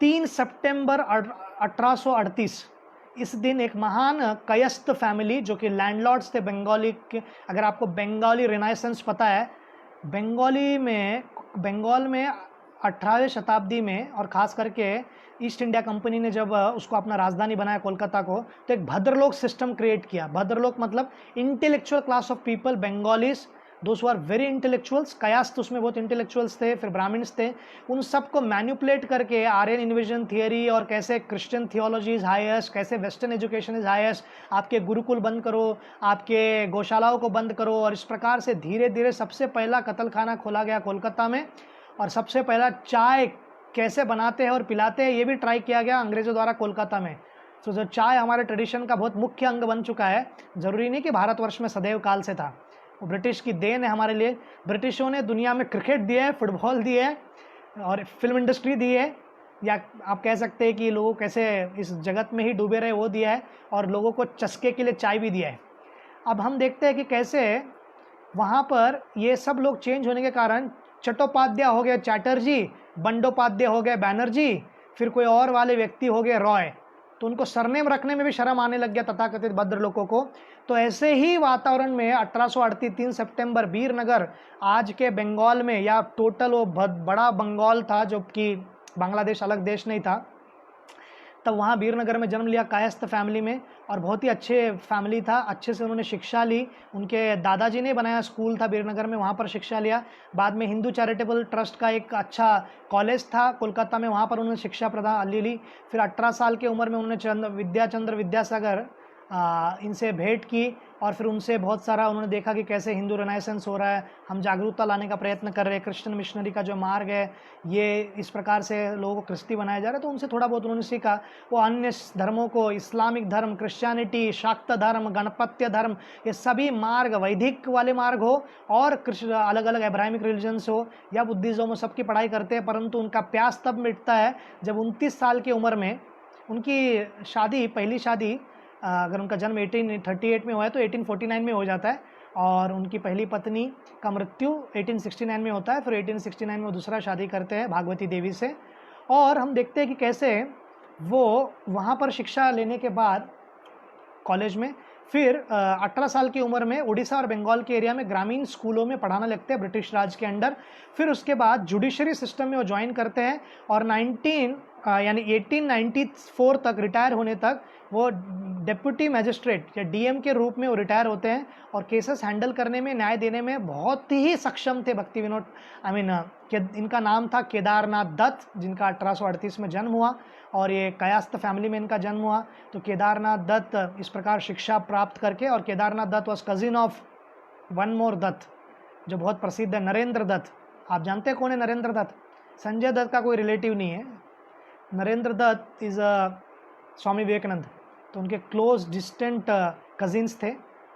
Speaker 1: 3 सितंबर 1838 इस दिन एक महान कयस्थ फैमिली, जो कि लैंडलॉर्ड्स थे बंगाली के, अगर आपको बंगाली रिनाइसेंस पता है, बंगाल में 18वीं शताब्दी में, और ख़ास करके ईस्ट इंडिया कंपनी ने जब उसको अपना राजधानी बनाया कोलकाता को, तो एक भद्रलोक सिस्टम क्रिएट किया। भद्रलोक मतलब intellectual class of people, Bengalis, those who are very intellectuals, Kayastha उसमें बहुत इंटेलेक्चुअल्स थे, फिर ब्राह्मण्स थे, उन सबको मैन्युपुलेट करके आर्यन इन्विजन थियरी और कैसे क्रिश्चियन थियोलॉजी इज हाईएस्ट, कैसे वेस्टर्न एजुकेशन इज हाईएस्ट, आपके गुरुकुल बंद करो, आपके गौशालाओं को बंद करो, और इस प्रकार से धीरे धीरे सबसे पहला कत्ल खाना खोला गया कोलकाता में, और सबसे पहला चाय कैसे बनाते हैं और पिलाते हैं ये भी ट्राई किया गया अंग्रेज़ों द्वारा कोलकाता में। तो जो चाय हमारे ट्रेडिशन का बहुत मुख्य अंग बन चुका है, ज़रूरी नहीं कि भारतवर्ष में सदैव काल से था, वो ब्रिटिश की देन है हमारे लिए। ब्रिटिशों ने दुनिया में क्रिकेट दिया है, फुटबॉल दिया है और फिल्म इंडस्ट्री दी है, या आप कह सकते हैं कि लोगों कैसे इस जगत में ही डूबे रहे वो दिया है, और लोगों को चस्के के लिए चाय भी दिया है। अब हम देखते हैं कि कैसे वहाँ पर ये सब लोग चेंज होने के कारण चट्टोपाध्याय हो गए चैटर्जी, बंडोपाध्याय हो गए बैनर्जी, फिर कोई और वाले व्यक्ति हो गए रॉय, तो उनको सरनेम रखने में भी शर्म आने लग गया तथाकथित भद्र लोगों को। तो ऐसे ही वातावरण में 1838 3 सितंबर वीरनगर, आज के बंगाल में, या टोटल वो बड़ा बंगाल था जो कि बांग्लादेश अलग देश नहीं था, तब वहाँ वीरनगर में जन्म लिया कायस्थ फैमिली में, और बहुत ही अच्छे फैमिली था, अच्छे से उन्होंने शिक्षा ली, उनके दादाजी ने बनाया स्कूल था वीरनगर में, वहाँ पर शिक्षा लिया। बाद में हिंदू चैरिटेबल ट्रस्ट का एक अच्छा कॉलेज था कोलकाता में, वहाँ पर उन्होंने शिक्षा प्रदान ली। फिर 18 साल की उम्र में उन्होंने विद्याचंद्र विद्यासागर इनसे भेंट की, और फिर उनसे बहुत सारा उन्होंने देखा कि कैसे हिंदू रेनेसेंस हो रहा है, हम जागरूकता लाने का प्रयत्न कर रहे हैं, क्रिश्चियन मिशनरी का जो मार्ग है ये इस प्रकार से लोगों को क्रिस्ती बनाया जा रहा है, तो उनसे थोड़ा बहुत उन्होंने सीखा। वो अन्य धर्मों को, इस्लामिक धर्म, क्रिश्चियनिटी, शाक्त धर्म, गणपत्य धर्म, ये सभी मार्ग, वैदिक वाले मार्ग हो और अलग अलग अब्राहमिक रिलीजन्स हो या बुद्धिज़्म हो, सबकी पढ़ाई करते हैं, परंतु उनका प्यास तब मिटता है जब 29 साल की उम्र में उनकी शादी, पहली शादी, अगर उनका जन्म 1838 में हुआ है तो 1849 में हो जाता है, और उनकी पहली पत्नी का मृत्यु 1869 में होता है। फिर 1869 में वो दूसरा शादी करते हैं भागवती देवी से, और हम देखते हैं कि कैसे वो वहाँ पर शिक्षा लेने के बाद कॉलेज में, फिर 18 साल की उम्र में उड़ीसा और बंगाल के एरिया में ग्रामीण स्कूलों में पढ़ाने लगते हैं ब्रिटिश राज के अंडर। फिर उसके बाद जुडिशरी सिस्टम में वो ज्वाइन करते हैं, और 1894 तक, रिटायर होने तक, वो डेप्यूटी मैजिस्ट्रेट या डीएम के रूप में वो रिटायर होते हैं, और केसेस हैंडल करने में, न्याय देने में बहुत ही सक्षम थे भक्ति विनोद। इनका नाम था केदारनाथ दत्त, जिनका 1838 में जन्म हुआ, और ये कायस्थ फैमिली में इनका जन्म हुआ। तो केदारनाथ दत्त इस प्रकार शिक्षा प्राप्त करके, और Kedarnath Dutt was cousin of one more Dutt जो बहुत प्रसिद्ध है, नरेंद्र दत्त। आप जानते हैं कौन है नरेंद्र दत्त? संजय दत्त का कोई रिलेटिव नहीं है। नरेंद्र दत्त इज़ स्वामी विवेकानंद, तो उनके क्लोज डिस्टेंट कजिन्स थे,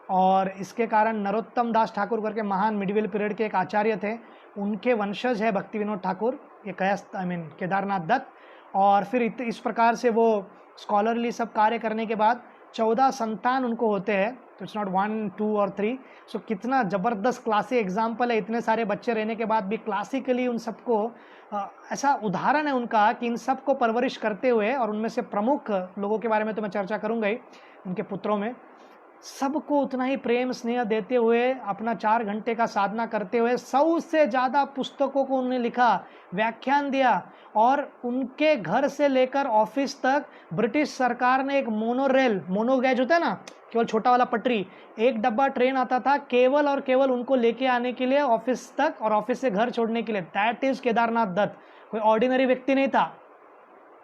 Speaker 1: और इसके कारण नरोत्तम दास ठाकुर करके महान मिडिवल पीरियड के एक आचार्य थे, उनके वंशज है भक्ति विनोद ठाकुर, ये कायस्थ केदारनाथ दत्त। और फिर इस प्रकार से वो स्कॉलरली सब कार्य करने के बाद 14 संतान उनको होते हैं, तो इट्स नॉट 1 2 और 3। सो कितना ज़बरदस्त क्लासिक एग्जाम्पल है, इतने सारे बच्चे रहने के बाद भी क्लासिकली उन सबको ऐसा उदाहरण है उनका कि इन सबको परवरिश करते हुए, और उनमें से प्रमुख लोगों के बारे में तो मैं चर्चा करूँगा ही, उनके पुत्रों में, सबको उतना ही प्रेम स्नेह देते हुए, अपना 4 घंटे का साधना करते हुए, 100 से ज़्यादा पुस्तकों को उन्होंने लिखा, व्याख्यान दिया, और उनके घर से लेकर ऑफिस तक ब्रिटिश सरकार ने एक मोनोरेल, मोनोगैज होता है ना, केवल छोटा वाला पटरी, एक डब्बा ट्रेन आता था केवल और केवल उनको लेके आने के लिए ऑफिस तक, और ऑफिस से घर छोड़ने के लिए। That is Kedarnath Dutt. कोई ऑर्डिनरी व्यक्ति नहीं था,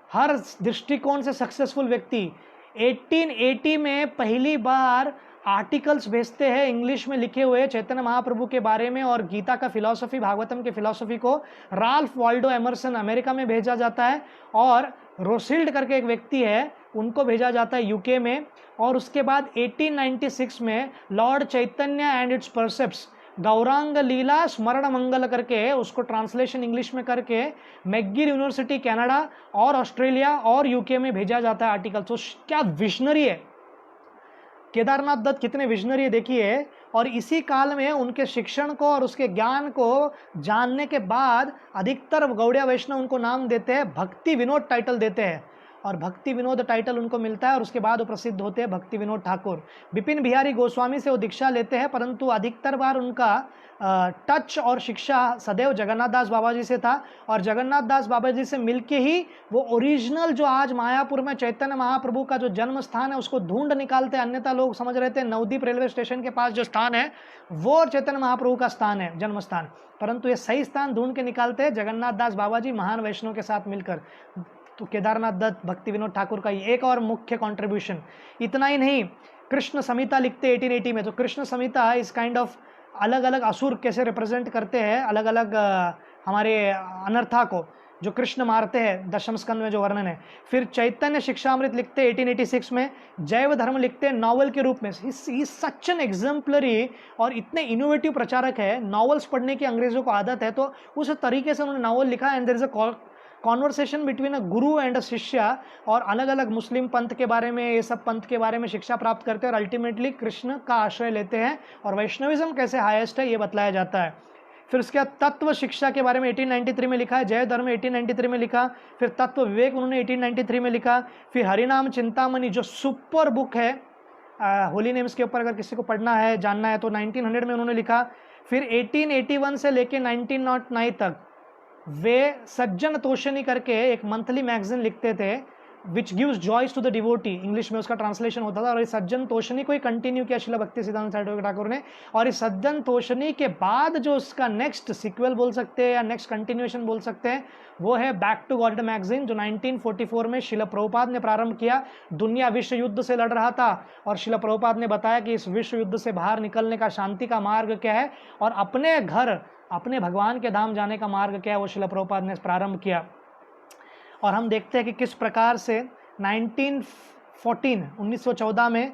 Speaker 1: हर दृष्टिकोण से सक्सेसफुल व्यक्ति। 1880 में पहली बार आर्टिकल्स भेजते हैं इंग्लिश में लिखे हुए चैतन्य महाप्रभु के बारे में, और गीता का फिलॉसफी, भागवतम के फिलॉसफी को राल्फ वाल्डो एमरसन अमेरिका में भेजा जाता है, और रोसिल्ड करके एक व्यक्ति है, उनको भेजा जाता है यूके में। और उसके बाद 1896 में Lord Chaitanya and its precepts, Gauranga Leela Smaran Mangal करके, उसको ट्रांसलेशन इंग्लिश में करके मैकगिल यूनिवर्सिटी कनाडा और ऑस्ट्रेलिया और यूके में भेजा जाता है आर्टिकल। तो क्या विजनरी है केदारनाथ दत्त, कितने विजनरी देखिए। और इसी काल में उनके शिक्षण को और उसके ज्ञान को जानने के बाद अधिकतर गौड़िया वैष्णव उनको नाम देते हैं भक्ति विनोद टाइटल देते हैं। और भक्ति विनोद टाइटल उनको मिलता है और उसके बाद वो प्रसिद्ध होते हैं भक्ति विनोद ठाकुर। विपिन बिहारी गोस्वामी से वो दीक्षा लेते हैं, परंतु अधिकतर बार उनका टच और शिक्षा सदैव जगन्नाथ दास बाबा जी से था और जगन्नाथ दास बाबा जी से मिलके ही वो ओरिजिनल जो आज मायापुर में चैतन्य महाप्रभु का जो जन्म स्थान है उसको ढूंढ निकालते। अन्यथा लोग समझ रहे थे नवदीप रेलवे स्टेशन के पास जो स्थान है वो चैतन्य महाप्रभु का स्थान है, जन्म स्थान, परंतु ये सही स्थान ढूंढ के निकालते हैं जगन्नाथ दास बाबा जी महान वैष्णव के साथ मिलकर। तो केदारनाथ दत्त भक्ति विनोद ठाकुर का एक और मुख्य कंट्रीब्यूशन। इतना ही नहीं, कृष्ण संहिता लिखते 1880 में। तो कृष्ण संहिता इस काइंड ऑफ अलग अलग असुर कैसे रिप्रेजेंट करते हैं, अलग अलग हमारे अनर्था को जो कृष्ण मारते हैं, दशम स्कंद में जो वर्णन है। फिर चैतन्य शिक्षामृत लिखते 1886 में, जैव धर्म लिखते हैं नॉवल के रूप में। ही सच एन एग्जाम्पलरी और इतने इनोवेटिव प्रचारक है, नॉवेल्स पढ़ने की अंग्रेजों को आदत है, तो उस तरीके से उन्होंने नॉवल लिखा। And there is a conversation between a guru and अ शिष्य, और अलग अलग मुस्लिम पंथ के बारे में, ये सब पंथ के बारे में शिक्षा प्राप्त करते हैं और अल्टीमेटली कृष्ण का आश्रय लेते हैं और वैष्णविज्म कैसे हाईएस्ट है ये बतलाया जाता है। फिर उसके बाद तत्व शिक्षा के बारे में 1893 में लिखा है, जय धर्म 1893 में लिखा। फिर तत्व विवेक उन्होंने 1893 में लिखा। फिर हरिनाम चिंतामणि जो सुपर बुक है होली नेम्स के ऊपर, अगर किसी को पढ़ना है जानना है तो 1900 में उन्होंने लिखा। फिर 1881 से लेके 1909 तक वे सज्जन तोषणी करके एक मंथली मैगजीन लिखते थे, which gives joys to the devotee, English में उसका ट्रांसलेशन होता था। और इस सज्जन तोषणी को ही कंटिन्यू किया श्रील भक्ति सिद्धांत सारस्वती ठाकुर ने। और इस सज्जन तोषणी के बाद जो उसका नेक्स्ट सिक्वल बोल सकते हैं या नेक्स्ट कंटिन्यूएशन बोल सकते हैं वो है बैक टू गॉड मैगजीन, जो 1944 में श्रील प्रभुपाद ने प्रारंभ किया। दुनिया विश्व युद्ध से लड़ रहा था और श्रील प्रभुपाद ने बताया कि इस विश्व युद्ध से बाहर निकलने का शांति का मार्ग क्या है और अपने घर, अपने भगवान के धाम जाने का मार्ग क्या है, वो श्रील प्रभुपाद ने प्रारंभ किया। और हम देखते हैं कि किस प्रकार से 1914 में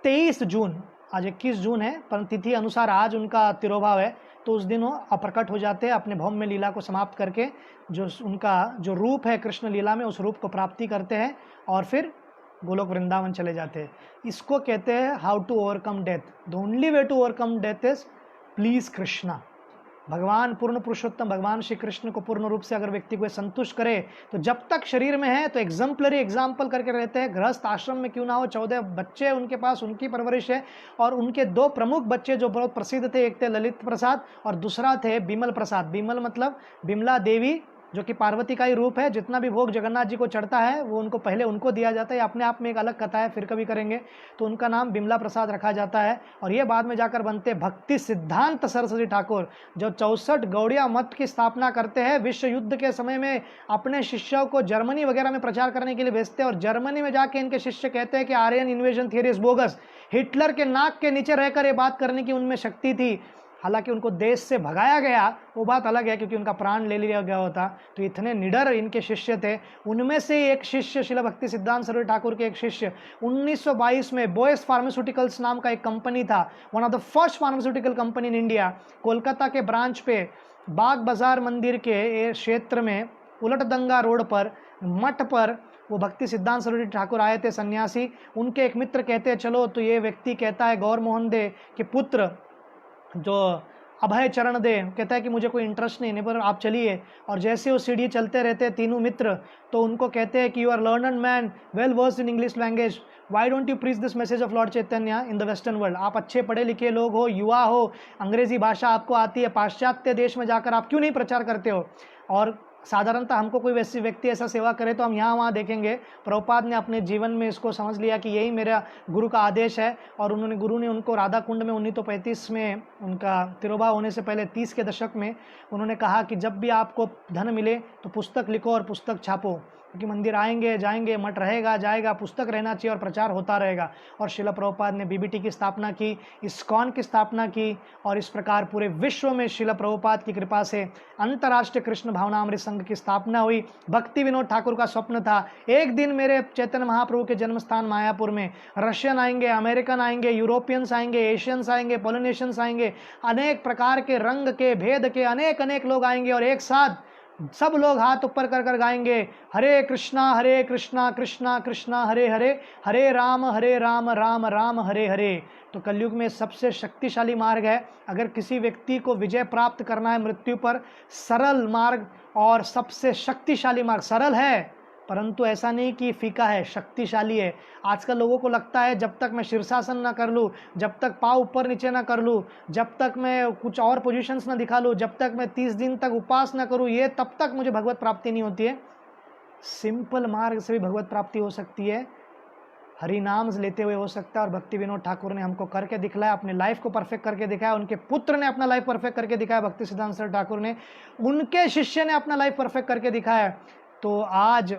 Speaker 1: 23 जून, आज 21 जून है पर तिथि अनुसार आज उनका तिरोभाव है, तो उस दिन वो अप्रकट हो जाते हैं, अपने भौम में लीला को समाप्त करके जो उनका जो रूप है कृष्ण लीला में उस रूप को प्राप्ति करते हैं और फिर गोलोक वृंदावन चले जाते हैं। इसको कहते हैं how to overcome death. The only way to overcome death is please Krishna. भगवान पूर्ण पुरुषोत्तम भगवान श्री कृष्ण को पूर्ण रूप से अगर व्यक्ति को संतुष्ट करे तो जब तक शरीर में है तो एग्जाम्पलरी एग्जाम्पल करके रहते हैं। गृहस्थ आश्रम में क्यों ना हो, 14 बच्चे उनके पास, उनकी परवरिश है। और उनके 2 प्रमुख बच्चे जो बहुत प्रसिद्ध थे, एक थे ललित प्रसाद और दूसरा थे बिमल प्रसाद। बिमल मतलब बिमला देवी, जो कि पार्वती का ही रूप है। जितना भी भोग जगन्नाथ जी को चढ़ता है वो उनको पहले उनको दिया जाता है, अपने आप में एक अलग कथा है, फिर कभी करेंगे। तो उनका नाम बिमला प्रसाद रखा जाता है और ये बाद में जाकर बनते भक्ति सिद्धांत सरस्वती ठाकुर, जो 64 गौड़िया मठ की स्थापना करते हैं। विश्व युद्ध के समय में अपने शिष्यों को जर्मनी वगैरह में प्रचार करने के लिए भेजते हैं और जर्मनी में जाके इनके शिष्य कहते हैं कि Aryan invasion theory is bogus. Hitler के नाक के नीचे रहकर ये बात करने की उनमें शक्ति थी, हालांकि उनको देश से भगाया गया वो बात अलग है, क्योंकि उनका प्राण ले लिया गया होता। तो इतने निडर इनके शिष्य थे। उनमें से एक शिष्य श्रील भक्ति सिद्धांत सरस्वती ठाकुर के एक शिष्य 1922 में बोयस फार्मास्यूटिकल्स नाम का एक कंपनी था, one of the first pharmaceutical company in India. Kolkata के ब्रांच पे बाग बाजार मंदिर के क्षेत्र में उलटदंगा रोड पर मठ पर वो भक्ति सिद्धांत सरस्वती ठाकुर आए थे, सन्यासी। उनके एक मित्र कहते हैं चलो, तो ये व्यक्ति कहता है गौर मोहन दे के पुत्र जो अभय चरण दे, कहता है कि मुझे कोई इंटरेस्ट नहीं पर आप चलिए। और जैसे वो सीढ़ी चलते रहते हैं तीनों मित्र, तो उनको कहते हैं कि you are learned man, well versed in English language, why don't you preach this message of lord Chaitanya in the western world. आप अच्छे पढ़े लिखे लोग हो, युवा हो, अंग्रेजी भाषा आपको आती है, पाश्चात्य देश में जाकर आप क्यों नहीं प्रचार करते हो। और साधारणतः हमको कोई वैसी व्यक्ति ऐसा सेवा करे तो हम यहाँ वहाँ देखेंगे। प्रभुपाद ने अपने जीवन में इसको समझ लिया कि यही मेरा गुरु का आदेश है और गुरु ने उनको राधा कुंड में 1935 में उनका तिरोभाव होने से पहले 30 के दशक में उन्होंने कहा कि जब भी आपको धन मिले तो पुस्तक लिखो और पुस्तक छापो, क्योंकि मंदिर आएंगे जाएंगे, मठ रहेगा जाएगा, पुस्तक रहना चाहिए और प्रचार होता रहेगा। और श्रील प्रभुपाद ने बीबीटी की स्थापना की, इस्कॉन की स्थापना की और इस प्रकार पूरे विश्व में श्रील प्रभुपाद की कृपा से अंतर्राष्ट्रीय कृष्ण भावनामृत संघ की स्थापना हुई। भक्ति विनोद ठाकुर का स्वप्न था एक दिन मेरे चैतन्य महाप्रभु के जन्म स्थान मायापुर में रशियन आएंगे, अमेरिकन आएंगे, यूरोपियंस आएंगे, एशियंस आएंगे, पोलिनेशियंस आएंगे, अनेक प्रकार के रंग के भेद के अनेक लोग आएंगे और एक साथ सब लोग हाथ ऊपर कर कर गाएंगे हरे कृष्णा कृष्णा कृष्णा हरे हरे, हरे राम राम राम हरे हरे। तो कलयुग में सबसे शक्तिशाली मार्ग है। अगर किसी व्यक्ति को विजय प्राप्त करना है मृत्यु पर, सरल मार्ग और सबसे शक्तिशाली मार्ग, सरल है परंतु ऐसा नहीं कि फीका है, शक्तिशाली है। आजकल लोगों को लगता है जब तक मैं शीर्षासन ना कर लूँ, जब तक पाँव ऊपर नीचे ना कर लूँ, जब तक मैं कुछ और पोजीशंस ना दिखा लूँ, जब तक मैं 30 दिन तक उपवास ना करूँ, ये तब तक मुझे भगवत प्राप्ति नहीं होती है। सिंपल मार्ग से भी भगवत प्राप्ति हो सकती है, हरि नाम लेते हुए हो सकता है। और भक्ति विनोद ठाकुर ने हमको करके दिखलाया, अपनी लाइफ को परफेक्ट करके दिखाया, उनके पुत्र ने अपना लाइफ परफेक्ट करके दिखाया, भक्ति सिद्धांत सर ठाकुर ने, उनके शिष्य ने अपना लाइफ परफेक्ट करके दिखाया। तो आज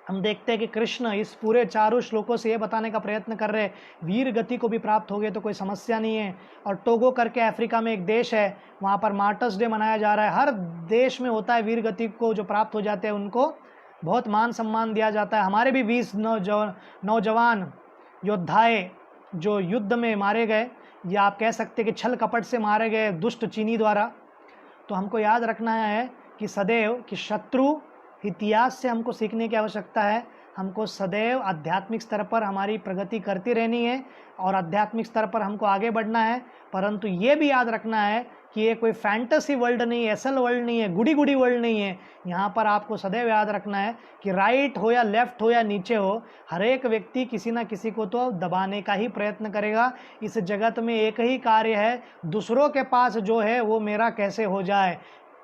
Speaker 1: हम देखते हैं कि कृष्ण इस पूरे चारों श्लोकों से ये बताने का प्रयत्न कर रहे हैं, वीर गति को भी प्राप्त हो गए तो कोई समस्या नहीं है। और टोगो करके अफ्रीका में एक देश है, वहाँ पर मार्टर्स डे मनाया जा रहा है। हर देश में होता है, वीर गति को जो प्राप्त हो जाते हैं उनको बहुत मान सम्मान दिया जाता है। हमारे भी 20 नौजवान योद्धाए जो युद्ध में मारे गए, या आप कह सकते हैं कि छल कपट से मारे गए दुष्ट चीनी द्वारा। तो हमको याद रखना है कि सदैव कि शत्रु इतिहास से हमको सीखने की आवश्यकता है। हमको सदैव आध्यात्मिक स्तर पर हमारी प्रगति करती रहनी है और आध्यात्मिक स्तर पर हमको आगे बढ़ना है। परंतु ये भी याद रखना है कि ये कोई फैंटेसी वर्ल्ड नहीं है, असल वर्ल्ड नहीं है, गुड़ी गुड़ी वर्ल्ड नहीं है। यहाँ पर आपको सदैव याद रखना है कि राइट हो या लेफ्ट हो या नीचे हो, हर एक व्यक्ति किसी ना किसी को तो दबाने का ही प्रयत्न करेगा। इस जगत में एक ही कार्य है, दूसरों के पास जो है वो मेरा कैसे हो जाए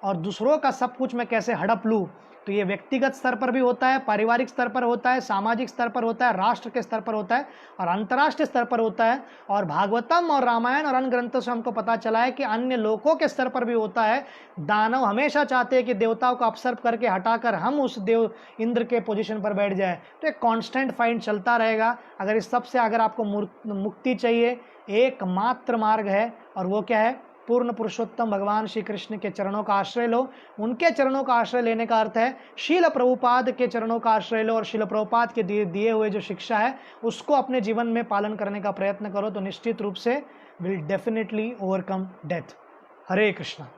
Speaker 1: और दूसरों का सब कुछ मैं कैसे हड़प लूँ। तो ये व्यक्तिगत स्तर पर भी होता है, पारिवारिक स्तर पर होता है, सामाजिक स्तर पर होता है, राष्ट्र के स्तर पर होता है और अंतर्राष्ट्रीय स्तर पर होता है। और भागवतम और रामायण और अन्य ग्रंथों से हमको पता चला है कि अन्य लोकों के स्तर पर भी होता है। दानव हमेशा चाहते हैं कि देवताओं को अपसर्व करके हटाकर हम उस देव इंद्र के पोजीशन पर बैठ जाए। तो एक कांस्टेंट फाइट चलता रहेगा। अगर इस सब से अगर आपको मुक्ति चाहिए, एकमात्र मार्ग है और वो क्या है? पूर्ण पुरुषोत्तम भगवान श्री कृष्ण के चरणों का आश्रय लो। उनके चरणों का आश्रय लेने का अर्थ है शील प्रभुपाद के चरणों का आश्रय लो और शील प्रभुपाद के दिए हुए जो शिक्षा है उसको अपने जीवन में पालन करने का प्रयत्न करो, तो निश्चित रूप से will definitely overcome death. Hare Krishna.